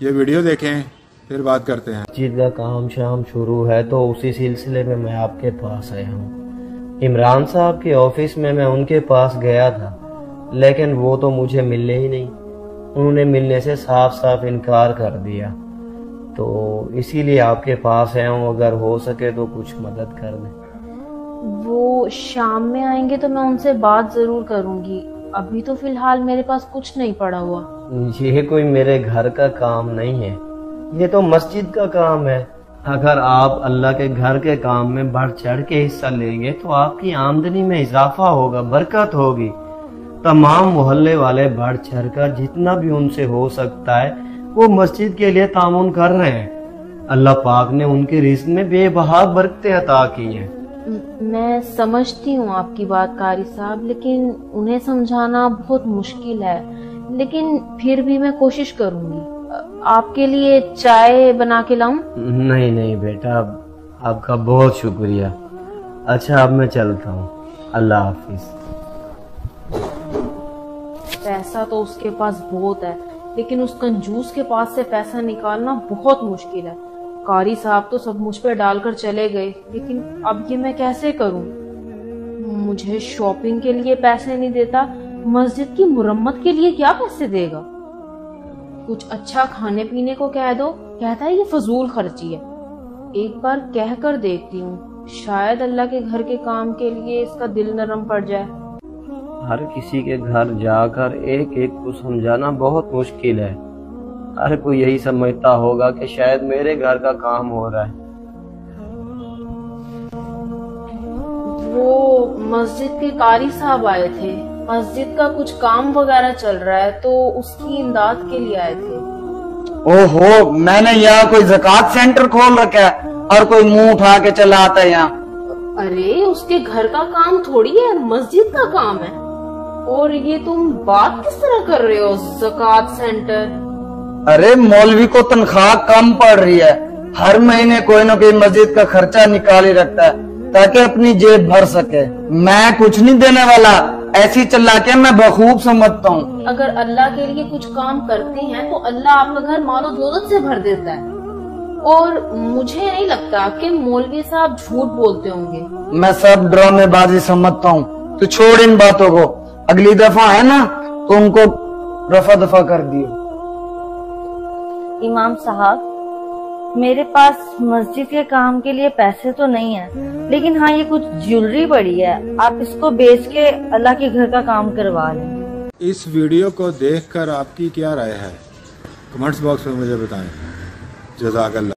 ये वीडियो देखें फिर बात करते हैं। मस्जिद का काम शाम शुरू है तो उसी सिलसिले में मैं आपके पास आया हूँ। इमरान साहब के ऑफिस में मैं उनके पास गया था, लेकिन वो तो मुझे मिलने ही नहीं। उन्होंने मिलने से साफ साफ इनकार कर दिया, तो इसीलिए आपके पास आया हूँ। अगर हो सके तो कुछ मदद कर दें। वो शाम में आएंगे तो मैं उनसे बात जरूर करूंगी। अभी तो फिलहाल मेरे पास कुछ नहीं पड़ा हुआ। ये कोई मेरे घर का काम नहीं है, ये तो मस्जिद का काम है। अगर आप अल्लाह के घर के काम में बढ़ चढ़ के हिस्सा लेंगे तो आपकी आमदनी में इजाफा होगा, बरकत होगी। तमाम मोहल्ले वाले बढ़ चढ़ कर जितना भी उनसे हो सकता है वो मस्जिद के लिए तामुन कर रहे हैं। अल्लाह पाक ने उनके रिज़्क में बेबहा बरकतें अता की हैं। मैं समझती हूँ आपकी बात कारी साहब, लेकिन उन्हें समझाना बहुत मुश्किल है। लेकिन फिर भी मैं कोशिश करूंगी। आपके लिए चाय बना के लाऊं? नहीं नहीं बेटा, आपका बहुत शुक्रिया। अच्छा अब मैं चलता हूँ, अल्लाह हाफिज। पैसा तो उसके पास बहुत है, लेकिन उस कंजूस के पास से पैसा निकालना बहुत मुश्किल है। कारी साहब तो सब मुझ पे डालकर चले गए, लेकिन अब ये मैं कैसे करूं? मुझे शॉपिंग के लिए पैसे नहीं देता, मस्जिद की मुरम्मत के लिए क्या पैसे देगा? कुछ अच्छा खाने पीने को कह दो, कहता है ये फजूल खर्ची है। एक बार कह कर देखती हूँ, शायद अल्लाह के घर के काम के लिए इसका दिल नरम पड़ जाए। हर किसी के घर जाकर एक एक को समझाना बहुत मुश्किल है। हर कोई यही समझता होगा कि शायद मेरे घर का काम हो रहा है। वो मस्जिद के कारी साहब आए थे, मस्जिद का कुछ काम वगैरह चल रहा है तो उसकी इमदाद के लिए आए थे। ओहो, मैंने यहाँ कोई ज़कात सेंटर खोल रखा है और कोई मुंह उठा के चला आता है यहाँ। अरे उसके घर का काम थोड़ी है, मस्जिद का काम है। और ये तुम बात किस तरह कर रहे हो, ज़कात सेंटर? अरे मौलवी को तनख्वाह कम पड़ रही है, हर महीने कोई न कोई मस्जिद का खर्चा निकाल ही रखता है ताकि अपनी जेब भर सके। मैं कुछ नहीं देने वाला, ऐसी चिल्ला के मैं बखूब समझता हूँ। अगर अल्लाह के लिए कुछ काम करते हैं तो अल्लाह आपका घर मालो दौलत से भर देता है। और मुझे नहीं लगता कि मौलवी साहब झूठ बोलते होंगे। मैं सब ड्रामेबाजी समझता हूँ, तो छोड़ इन बातों को। अगली दफा है ना तो उनको रफा दफा कर दियो। इमाम साहब, मेरे पास मस्जिद के काम के लिए पैसे तो नहीं है, लेकिन हाँ ये कुछ ज्वेलरी पड़ी है, आप इसको बेच के अल्लाह के घर का काम करवा लें। इस वीडियो को देखकर आपकी क्या राय है, कमेंट्स बॉक्स में मुझे बताएं। जज़ाकल्लाह।